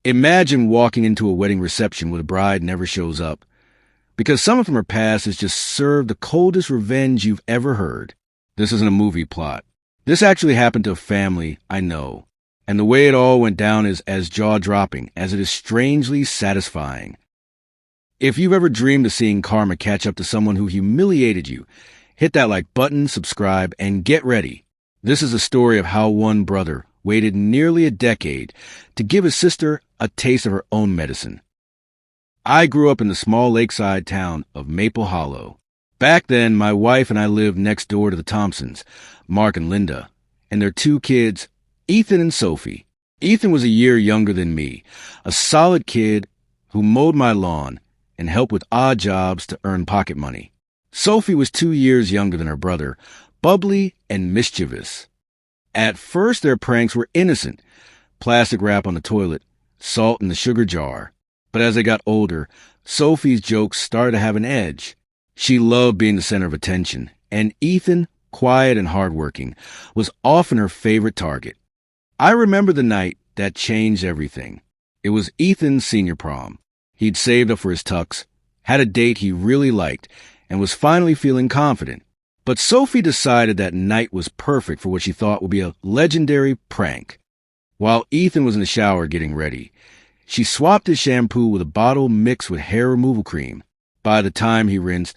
Imagine walking into a wedding reception where the bride never shows up, because someone from her past has just served the coldest revenge you've ever heard. This isn't a movie plot. This actually happened to a family I know, and the way it all went down is as jaw-dropping as it is strangely satisfying. If you've ever dreamed of seeing karma catch up to someone who humiliated you, hit that like button, subscribe, and get ready. This is a story of how one brother waited nearly a decade to give his sister a taste of her own medicine. I grew up in the small lakeside town of Maple Hollow. Back then, my wife and I lived next door to the Thompsons, Mark and Linda, and their two kids, Ethan and Sophie. Ethan was a year younger than me, a solid kid who mowed my lawn and helped with odd jobs to earn pocket money. Sophie was 2 years younger than her brother, bubbly and mischievous. At first, their pranks were innocent: plastic wrap on the toilet, salt in the sugar jar. But as they got older, Sophie's jokes started to have an edge. She loved being the center of attention, and Ethan, quiet and hardworking, was often her favorite target. I remember the night that changed everything. It was Ethan's senior prom. He'd saved up for his tux, had a date he really liked, and was finally feeling confident. But Sophie decided that night was perfect for what she thought would be a legendary prank. While Ethan was in the shower getting ready, she swapped his shampoo with a bottle mixed with hair removal cream. By the time he rinsed,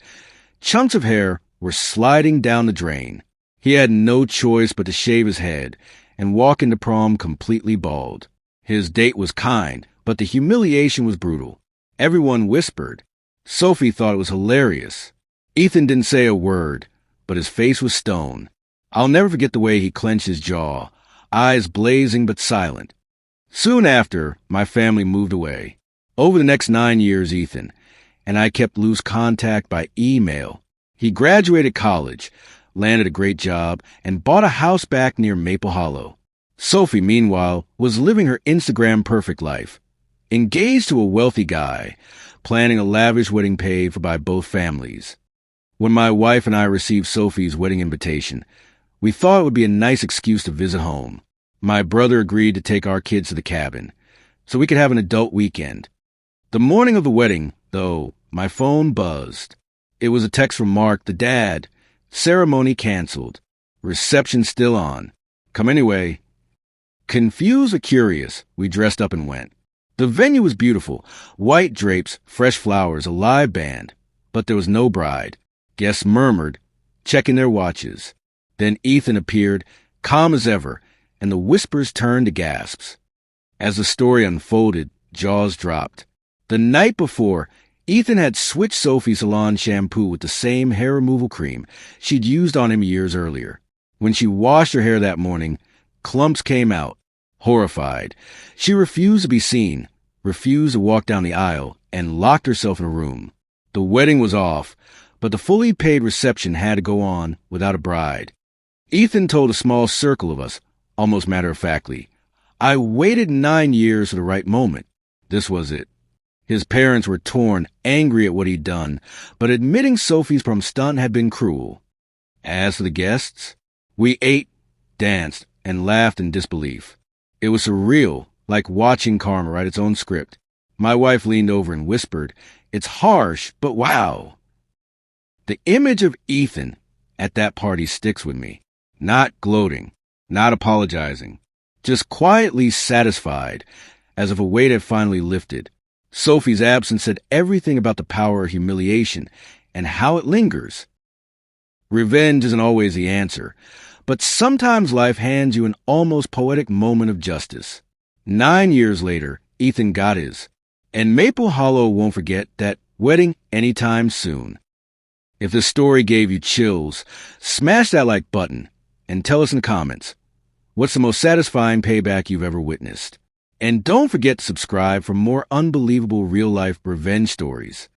chunks of hair were sliding down the drain. He had no choice but to shave his head and walk into prom completely bald. His date was kind, but the humiliation was brutal. Everyone whispered. Sophie thought it was hilarious. Ethan didn't say a word, but his face was stone. I'll never forget the way he clenched his jaw, eyes blazing but silent. Soon after, my family moved away. Over the next 9 years, Ethan and I kept loose contact by email. He graduated college, landed a great job, and bought a house back near Maple Hollow. Sophie, meanwhile, was living her Instagram perfect life. Engaged to a wealthy guy, planning a lavish wedding paid for by both families. When my wife and I received Sophie's wedding invitation, we thought it would be a nice excuse to visit home. My brother agreed to take our kids to the cabin, so we could have an adult weekend. The morning of the wedding, though, my phone buzzed. It was a text from Mark, the dad. Ceremony canceled. Reception still on. Come anyway. Confused but curious, we dressed up and went. The venue was beautiful. White drapes, fresh flowers, a live band. But there was no bride. Guests murmured, checking their watches. Then Ethan appeared, calm as ever, and the whispers turned to gasps. As the story unfolded, jaws dropped. The night before, Ethan had switched Sophie's salon shampoo with the same hair removal cream she'd used on him years earlier. When she washed her hair that morning, clumps came out. Horrified, she refused to be seen, refused to walk down the aisle, and locked herself in a room. The wedding was off, but the fully paid reception had to go on without a bride. Ethan told a small circle of us, almost matter-of-factly, "I waited 9 years for the right moment." This was it. His parents were torn, angry at what he'd done, but admitting Sophie's prom stunt had been cruel. As for the guests, we ate, danced, and laughed in disbelief. It was surreal, like watching karma write its own script. My wife leaned over and whispered, "It's harsh, but wow." The image of Ethan at that party sticks with me. Not gloating, not apologizing, just quietly satisfied, as if a weight had finally lifted. Sophie's absence said everything about the power of humiliation and how it lingers. Revenge isn't always the answer, but sometimes life hands you an almost poetic moment of justice. 9 years later, Ethan got his, and Maple Hollow won't forget that wedding anytime soon. If this story gave you chills, smash that like button and tell us in the comments, what's the most satisfying payback you've ever witnessed? And don't forget to subscribe for more unbelievable real-life revenge stories.